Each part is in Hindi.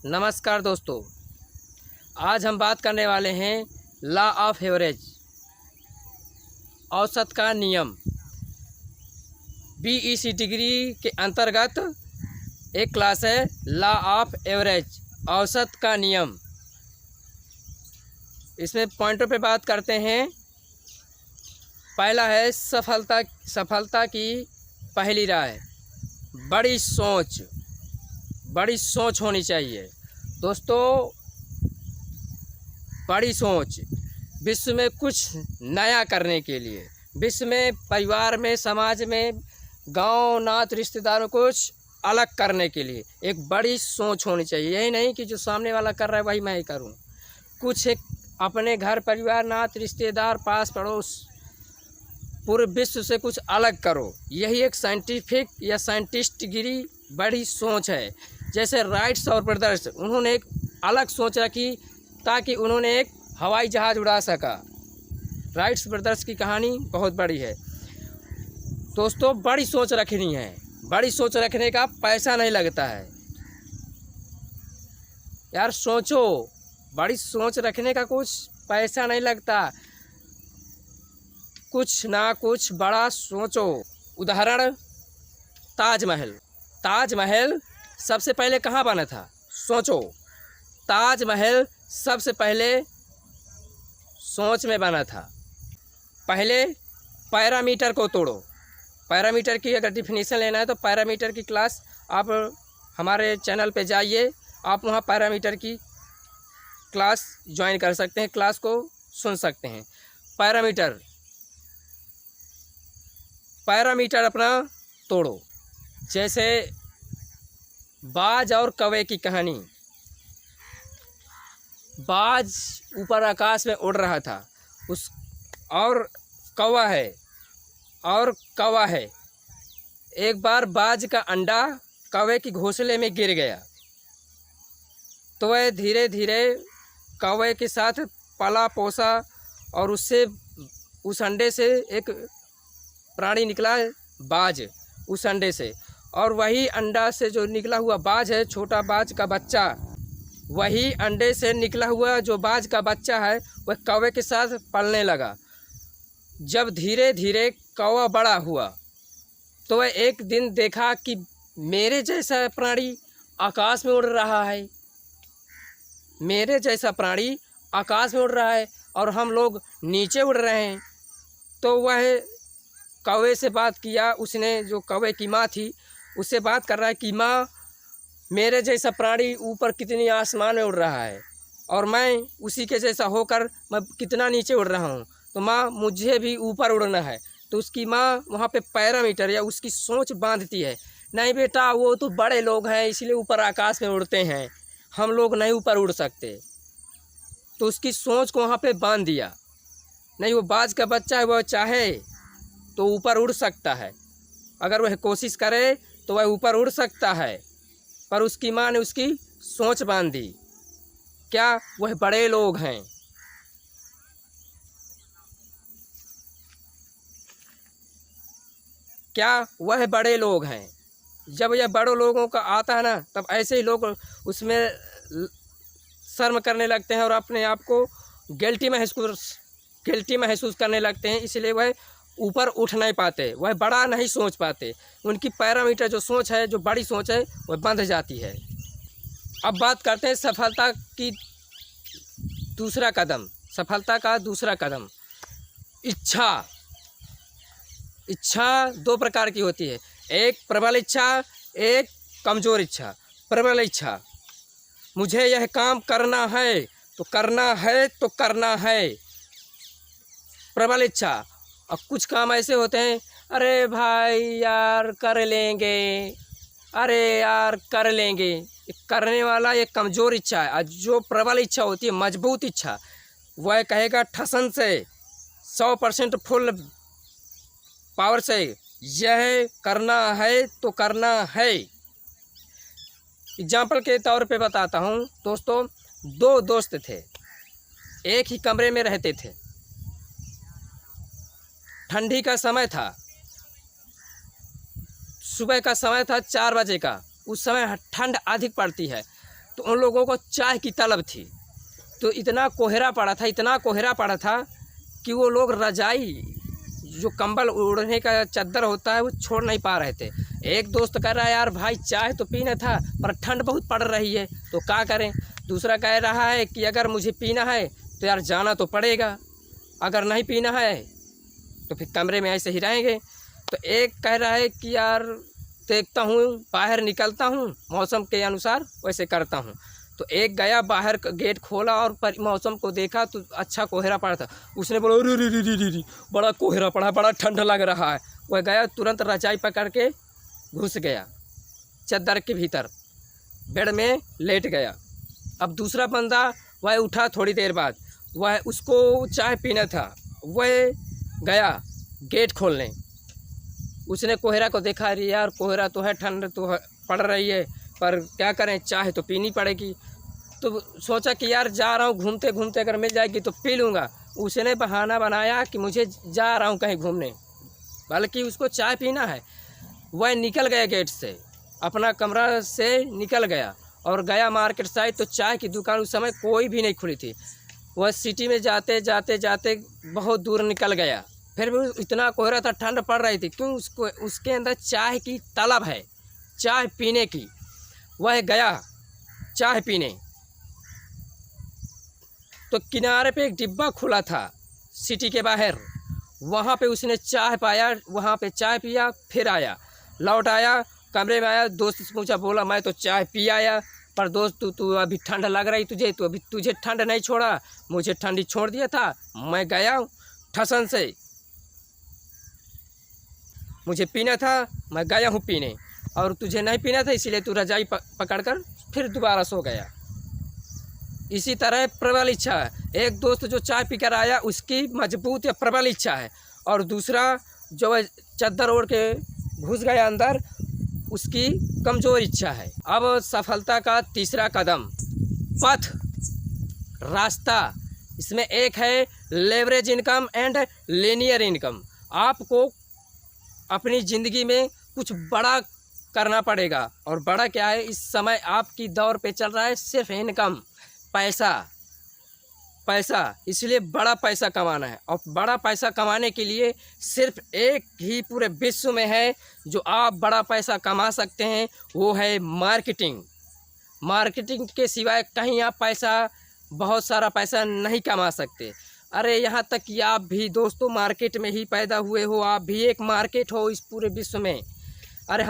नमस्कार दोस्तों, आज हम बात करने वाले हैं लॉ ऑफ एवरेज, औसत का नियम। बीईसी डिग्री के अंतर्गत एक क्लास है लॉ ऑफ एवरेज, औसत का नियम। इसमें पॉइंटों पे बात करते हैं। पहला है सफलता की पहली राय, बड़ी सोच होनी चाहिए दोस्तों। बड़ी सोच विश्व में कुछ नया करने के लिए, विश्व में, परिवार में, समाज में, गांव नात रिश्तेदारों को कुछ अलग करने के लिए एक बड़ी सोच होनी चाहिए। यही नहीं कि जो सामने वाला कर रहा है वही मैं ही करूं। कुछ एक अपने घर परिवार नात रिश्तेदार पास पड़ोस पूरे विश्व से कुछ अलग करो। यही एक साइंटिफिक या साइंटिस्ट गिरी बड़ी सोच है। जैसे राइट्स और ब्रदर्स, उन्होंने एक अलग सोच रखी ताकि उन्होंने एक हवाई जहाज़ उड़ा सका। राइट्स ब्रदर्स की कहानी बहुत बड़ी है दोस्तों। बड़ी सोच रखनी है। बड़ी सोच रखने का पैसा नहीं लगता है यार, सोचो। बड़ी सोच रखने का कुछ पैसा नहीं लगता, कुछ ना कुछ बड़ा सोचो। उदाहरण, ताजमहल सबसे पहले कहाँ बना था? सोचो। ताजमहल सबसे पहले सोच में बना था। पहले पैरामीटर को तोड़ो। पैरामीटर की अगर डिफिनीशन लेना है तो पैरामीटर की क्लास आप हमारे चैनल पे जाइए, आप वहाँ पैरामीटर की क्लास ज्वाइन कर सकते हैं, क्लास को सुन सकते हैं। पैरामीटर अपना तोड़ो। जैसे बाज और कौवे की कहानी। बाज ऊपर आकाश में उड़ रहा था, और कौवा है। एक बार बाज का अंडा कौवे की घोंसले में गिर गया, तो वह धीरे धीरे कौवे के साथ पला पोसा और उस अंडे से एक प्राणी निकला, बाज, उस अंडे से। और वही अंडा से जो निकला हुआ बाज है, छोटा बाज का बच्चा, वही अंडे से निकला हुआ जो बाज का बच्चा है वह कौवे के साथ पलने लगा। जब धीरे धीरे कौवा बड़ा हुआ तो वह एक दिन देखा कि मेरे जैसा प्राणी आकाश में उड़ रहा है, मेरे जैसा प्राणी आकाश में उड़ रहा है और हम लोग नीचे उड़ रहे हैं। तो वह कौवे से बात किया, उसने, जो कौवे की माँ थी, उससे बात कर रहा है कि माँ, मेरे जैसा प्राणी ऊपर कितनी आसमान में उड़ रहा है और मैं उसी के जैसा होकर मैं कितना नीचे उड़ रहा हूँ, तो माँ मुझे भी ऊपर उड़ना है। तो उसकी माँ वहाँ पे पैरामीटर या उसकी सोच बांधती है, नहीं बेटा, वो तो बड़े लोग हैं इसलिए ऊपर आकाश में उड़ते हैं, हम लोग नहीं ऊपर उड़ सकते। तो उसकी सोच को वहाँ पे बांध दिया। नहीं, वो बाज का बच्चा है, वह चाहे तो ऊपर उड़ सकता है, अगर वह कोशिश करे तो वह ऊपर उड़ सकता है। पर उसकी माँ ने उसकी सोच बांध दी। क्या वह बड़े लोग हैं? क्या वह बड़े लोग हैं? जब यह बड़े लोगों का आता है ना, तब ऐसे ही लोग उसमें शर्म करने लगते हैं और अपने आप को गिल्टी महसूस करने लगते हैं, इसलिए वह ऊपर उठ नहीं पाते, वह बड़ा नहीं सोच पाते। उनकी पैरामीटर जो सोच है, जो बड़ी सोच है, वह बंध जाती है। अब बात करते हैं सफलता का दूसरा कदम, इच्छा दो प्रकार की होती है, एक प्रबल इच्छा, एक कमज़ोर इच्छा। प्रबल इच्छा, मुझे यह काम करना है तो करना है। प्रबल इच्छा। और कुछ काम ऐसे होते हैं, अरे भाई यार कर लेंगे, करने वाला ये कमज़ोर इच्छा है। और जो प्रबल इच्छा होती है, मजबूत इच्छा, वह कहेगा ठसन से 100% फुल पावर से, यह करना है तो करना है। एग्जाम्पल के तौर पे बताता हूँ दोस्तों। दो दोस्त थे, एक ही कमरे में रहते थे। ठंडी का समय था, सुबह का समय था 4 बजे का। उस समय ठंड अधिक पड़ती है, तो उन लोगों को चाय की तलब थी। तो इतना कोहरा पड़ा था, इतना कोहरा पड़ा था कि वो लोग रजाई, जो कंबल ओढ़ने का चादर होता है, वो छोड़ नहीं पा रहे थे। एक दोस्त कह रहा है यार भाई चाय तो पीना था पर ठंड बहुत पड़ रही है तो क्या करें। दूसरा कह रहा है कि अगर मुझे पीना है तो यार जाना तो पड़ेगा, अगर नहीं पीना है तो फिर कमरे में ऐसे ही रहेंगे। तो एक कह रहा है कि यार देखता हूँ, बाहर निकलता हूँ, मौसम के अनुसार वैसे करता हूँ। तो एक गया बाहर, गेट खोला और मौसम को देखा तो अच्छा कोहरा पड़ा था। उसने बोला री री री री री बड़ा कोहरा पड़ा, बड़ा ठंड लग रहा है। वह गया तुरंत रजाई पकड़ के घुस गया चादर के भीतर, बेड में लेट गया। अब दूसरा बंदा वह उठा थोड़ी देर बाद, वह उसको चाय पीना था, वह गया गेट खोलने। उसने कोहरा को देखा, अरे यार कोहरा तो है, ठंड तो पड़ रही है, पर क्या करें चाय तो पीनी पड़ेगी। तो सोचा कि यार जा रहा हूँ घूमते घूमते, अगर मिल जाएगी तो पी लूँगा। उसने बहाना बनाया कि मुझे जा रहा हूँ कहीं घूमने, बल्कि उसको चाय पीना है। वह निकल गया गेट से, अपना कमरा से निकल गया और गया मार्केट साइड। तो चाय की दुकान उस समय कोई भी नहीं खुली थी। वह सिटी में जाते जाते जाते बहुत दूर निकल गया। फिर भी इतना कोहरा था, ठंड पड़ रही थी, क्यों उसको उसके अंदर चाय की तलब है, चाय पीने की। वह गया चाय पीने, तो किनारे पे एक डिब्बा खुला था सिटी के बाहर, वहाँ पे उसने चाय पाया, वहाँ पे चाय पिया, फिर आया, लौट आया, कमरे में आया, दोस्त से पूछा, बोला मैं तो चाय पी आया, पर दोस्त तू अभी ठंड लग रही तुझे, तो अभी तुझे ठंड नहीं छोड़ा, मुझे ठंडी छोड़ दिया था। मैं गया ठसन से, मुझे पीना था, मैं गया हूँ पीने, और तुझे नहीं पीना था इसलिए तू रजाई पकड़कर फिर दोबारा सो गया। इसी तरह प्रबल इच्छा है। एक दोस्त जो चाय पीकर आया उसकी मजबूत या प्रबल इच्छा है, और दूसरा जो है चादर ओढ़ के घुस गया अंदर, उसकी कमज़ोर इच्छा है। अब सफलता का तीसरा कदम, पथ, रास्ता। इसमें एक है leverage income and linear income. आपको अपनी ज़िंदगी में कुछ बड़ा करना पड़ेगा, और बड़ा क्या है, इस समय आपकी दौर पे चल रहा है सिर्फ इनकम, पैसा पैसा, इसलिए बड़ा पैसा कमाना है। और बड़ा पैसा कमाने के लिए सिर्फ एक ही पूरे विश्व में है जो आप बड़ा पैसा कमा सकते हैं, वो है मार्केटिंग। मार्केटिंग के सिवाय कहीं आप पैसा, बहुत सारा पैसा नहीं कमा सकते। अरे यहाँ तक कि आप भी दोस्तों मार्केट में ही पैदा हुए हो, आप भी एक मार्केट हो इस पूरे विश्व में। अरे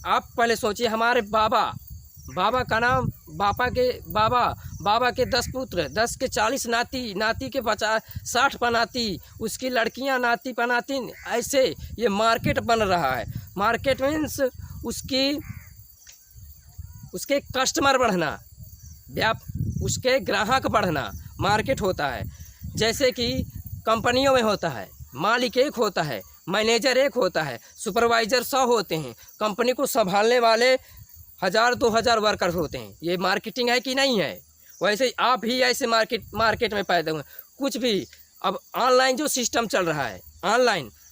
आप पहले सोचिए, हमारे बाबा का नाम, बाबा के 10 पुत्र, 10 के 40 नाती, नाती के 50-60 पनाती, उसकी लड़कियां नाती पनातिन, ऐसे ये मार्केट बन रहा है। मार्केट मीन्स उसके कस्टमर बढ़ना, उसके ग्राहक बढ़ना, मार्केट होता है। जैसे कि कंपनियों में होता है, मालिक एक होता है, मैनेजर एक होता है, सुपरवाइज़र 100 होते हैं, कंपनी को संभालने वाले 1000-2000 वर्कर होते हैं। ये मार्केटिंग है कि नहीं है? वैसे ही आप भी ऐसे मार्केट में पैदा हुए। कुछ भी अब ऑनलाइन जो सिस्टम चल रहा है,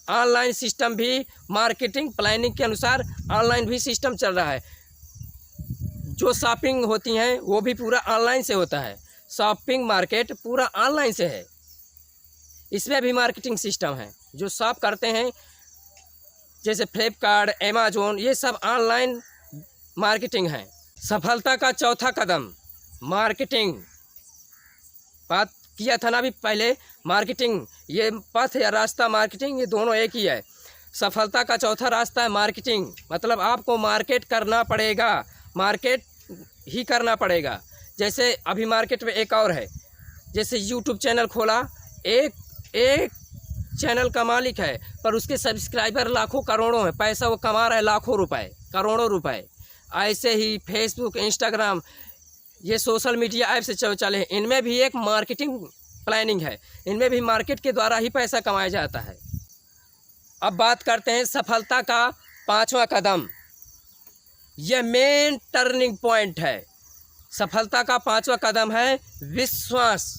ऑनलाइन सिस्टम भी मार्केटिंग प्लानिंग के अनुसार ऑनलाइन भी सिस्टम चल रहा है। जो शॉपिंग होती हैं वो भी पूरा ऑनलाइन से होता है, शॉपिंग मार्केट पूरा ऑनलाइन से है। इसमें भी मार्केटिंग सिस्टम है। जो शॉप करते हैं जैसे फ्लिपकार्ट, अमेज़न, ये सब ऑनलाइन मार्केटिंग है। सफलता का चौथा कदम मार्केटिंग। बात किया था ना अभी पहले, मार्केटिंग, ये पथ या रास्ता, मार्केटिंग, ये दोनों एक ही है। सफलता का चौथा रास्ता है मार्केटिंग। मतलब आपको मार्केट करना पड़ेगा, मार्केट ही करना पड़ेगा। जैसे अभी मार्केट में एक और है, जैसे यूट्यूब चैनल खोला, एक चैनल का मालिक है पर उसके सब्सक्राइबर लाखों करोड़ों हैं, पैसा वो कमा रहा है लाखों रुपए, करोड़ों रुपए। ऐसे ही फेसबुक, इंस्टाग्राम, ये सोशल मीडिया ऐप से चले हैं, इनमें भी एक मार्केटिंग प्लानिंग है, इनमें भी मार्केट के द्वारा ही पैसा कमाया जाता है। अब बात करते हैं सफलता का पांचवा कदम। यह मेन टर्निंग पॉइंट है। सफलता का पांचवा कदम है विश्वास।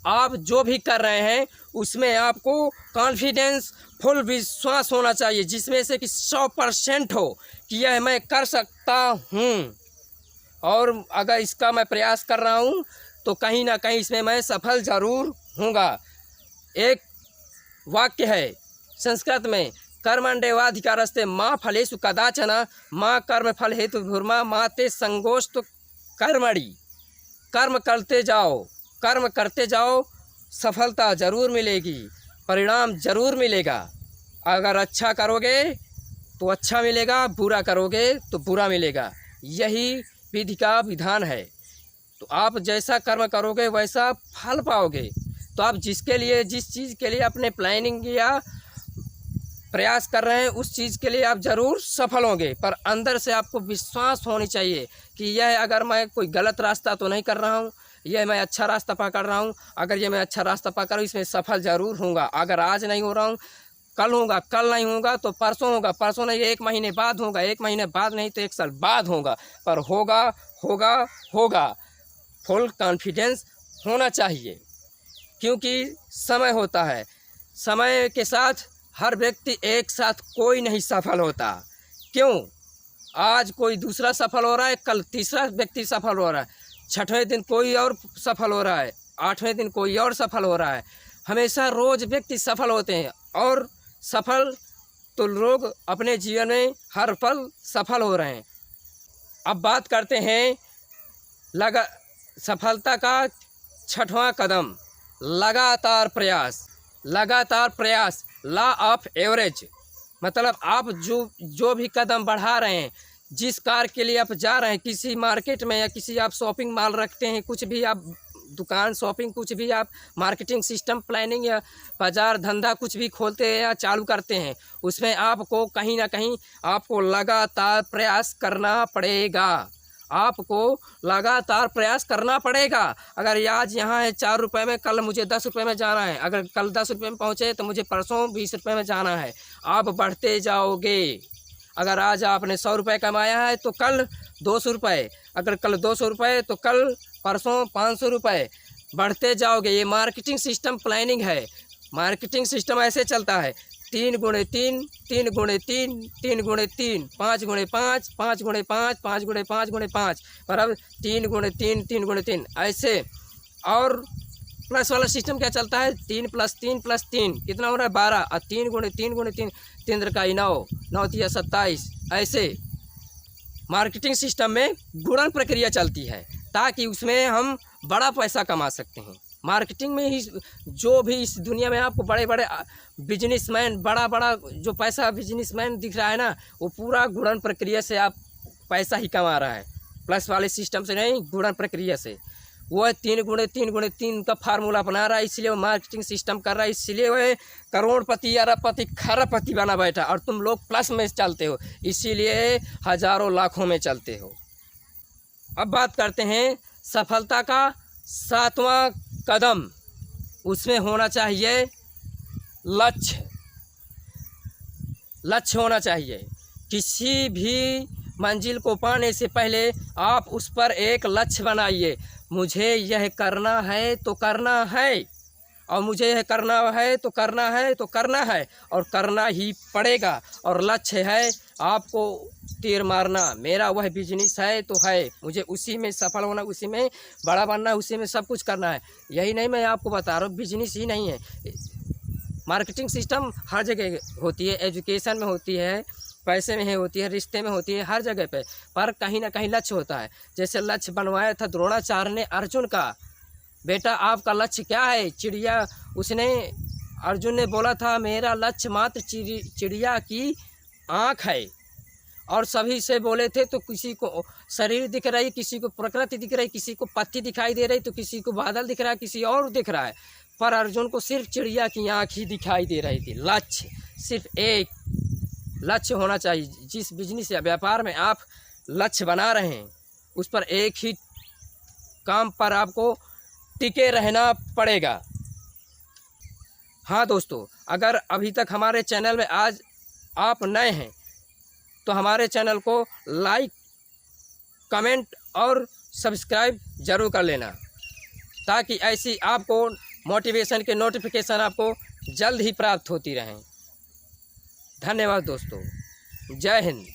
आप जो भी कर रहे हैं उसमें आपको कॉन्फिडेंस, फुल विश्वास होना चाहिए, जिसमें से कि 100% हो कि यह मैं कर सकता हूँ। और अगर इसका मैं प्रयास कर रहा हूँ तो कहीं ना कहीं इसमें मैं सफल ज़रूर हूँगा। एक वाक्य है संस्कृत में, कर्मण्येवाधिकारस्ते मा फलेषु कदाचन मा कर्म फल हेतु भूर्मा मा ते संगोष्ठ कर्मणि। कर्म करते जाओ, सफलता ज़रूर मिलेगी, परिणाम ज़रूर मिलेगा। अगर अच्छा करोगे तो अच्छा मिलेगा, बुरा करोगे तो बुरा मिलेगा। यही विधि का विधान है। तो आप जैसा कर्म करोगे वैसा फल पाओगे। तो आप जिस चीज़ के लिए अपने प्लानिंग या प्रयास कर रहे हैं उस चीज़ के लिए आप ज़रूर सफल होंगे। पर अंदर से आपको विश्वास होनी चाहिए कि यह अगर मैं कोई गलत रास्ता तो नहीं कर रहा हूँ, यह मैं अच्छा रास्ता पकड़ रहा हूँ। अगर ये मैं अच्छा रास्ता पकड़ूँ इसमें सफल ज़रूर होऊंगा। अगर आज नहीं हो रहा हूँ कल होगा, कल नहीं होगा तो परसों होगा, परसों नहीं 1 महीने बाद होगा, 1 महीने बाद नहीं तो 1 साल बाद होगा, पर होगा होगा होगा। फुल कॉन्फिडेंस होना चाहिए, क्योंकि समय होता है। समय के साथ हर व्यक्ति एक साथ कोई नहीं सफल होता। क्यों? आज कोई दूसरा सफल हो रहा है, कल तीसरा व्यक्ति सफल हो रहा है, 6वें दिन कोई और सफल हो रहा है, 8वें दिन कोई और सफल हो रहा है। हमेशा रोज़ व्यक्ति सफल होते हैं और सफल तो लोग अपने जीवन में हर पल सफल हो रहे हैं। अब बात करते हैं सफलता का 6वां कदम, लगातार प्रयास। लॉ ऑफ एवरेज, मतलब आप जो भी कदम बढ़ा रहे हैं, जिस कार्य के लिए आप जा रहे हैं, किसी मार्केट में या किसी आप शॉपिंग मॉल रखते हैं, कुछ भी आप दुकान शॉपिंग कुछ भी आप मार्केटिंग सिस्टम प्लानिंग या बाज़ार धंधा कुछ भी खोलते हैं या चालू करते हैं, उसमें आपको कहीं ना कहीं आपको लगातार प्रयास करना पड़ेगा। आपको लगातार प्रयास करना पड़ेगा। अगर आज यहाँ है 4 रुपये में, कल मुझे 10 रुपये में जाना है। अगर कल 10 रुपये में पहुँचे तो मुझे परसों 20 रुपये में जाना है। आप बढ़ते जाओगे। अगर आज आपने 100 रुपये कमाया है तो कल 200 रुपये, अगर कल 200 रुपये तो कल परसों 500 रुपये, बढ़ते जाओगे। ये मार्केटिंग सिस्टम प्लानिंग है। मार्केटिंग सिस्टम ऐसे चलता है 3 गुणे 3, 3 गुणे 3, 3 गुणे 3, 5 गुणे 5, 5 गुणे 5, 5 गुणे 5 गुणे 5, बराबर 3 गुणे 3, 3 गुणे 3 ऐसे। और प्लस वाला सिस्टम क्या चलता है 3 + 3 + 3 कितना हो रहा है 12, और 3 गुणे 3 गुणे 3, 3 × 9, 9 × 27 ऐसे। मार्केटिंग सिस्टम में गुणन प्रक्रिया चलती है ताकि उसमें हम बड़ा पैसा कमा सकते हैं। मार्केटिंग में ही जो भी इस दुनिया में आपको बड़े बड़े बिजनेसमैन, बड़ा बड़ा जो पैसा बिजनेसमैन दिख रहा है ना, वो पूरा गुणन प्रक्रिया से आप पैसा ही कमा रहा है। प्लस वाले सिस्टम से नहीं, गुणन प्रक्रिया से। वो 3 गुणे 3 गुणे 3 का फार्मूला अपना रहा है, इसलिए वो मार्केटिंग सिस्टम कर रहा है। इसलिए वह करोड़पति, अरबपति, खरबपति बना बैठा, और तुम लोग प्लस में चलते हो, इसीलिए हज़ारों लाखों में चलते हो। अब बात करते हैं सफलता का 7वां कदम। उसमें होना चाहिए लक्ष्य होना चाहिए। किसी भी मंजिल को पाने से पहले आप उस पर एक लक्ष्य बनाइए। मुझे यह करना है तो करना है, और मुझे यह करना है तो करना है तो करना है, और करना ही पड़ेगा। और लक्ष्य है आपको तीर मारना। मेरा वह बिजनेस है तो है, मुझे उसी में सफल होना, उसी में बड़ा बनना, उसी में सब कुछ करना है। यही नहीं मैं आपको बता रहा हूँ, बिजनेस ही नहीं है, मार्केटिंग सिस्टम हर जगह होती है, एजुकेशन में होती है, पैसे में होती है, रिश्ते में होती है, हर जगह पे। पर कहीं ना कहीं लक्ष्य होता है। जैसे लक्ष्य बनवाया था द्रोणाचार्य ने अर्जुन का, बेटा आपका लक्ष्य क्या है? चिड़िया, उसने अर्जुन ने बोला था मेरा लक्ष्य मात्र चिड़िया की आँख है। और सभी से बोले थे तो किसी को शरीर दिख रही, किसी को प्रकृति दिख रही, किसी को पत्ती दिखाई दे रही, तो किसी को बादल दिख रहा है, किसी और दिख रहा है। पर अर्जुन को सिर्फ चिड़िया की आँख ही दिखाई दे रही थी। लक्ष्य, सिर्फ एक लक्ष्य होना चाहिए। जिस बिजनेस या व्यापार में आप लक्ष्य बना रहे हैं उस पर एक ही काम पर आपको टिके रहना पड़ेगा। हाँ दोस्तों, अगर अभी तक हमारे चैनल में आज आप नए हैं तो हमारे चैनल को लाइक, कमेंट और सब्सक्राइब ज़रूर कर लेना, ताकि ऐसी आपको मोटिवेशन के नोटिफिकेशन आपको जल्द ही प्राप्त होती रहें। धन्यवाद दोस्तों, जय हिंद।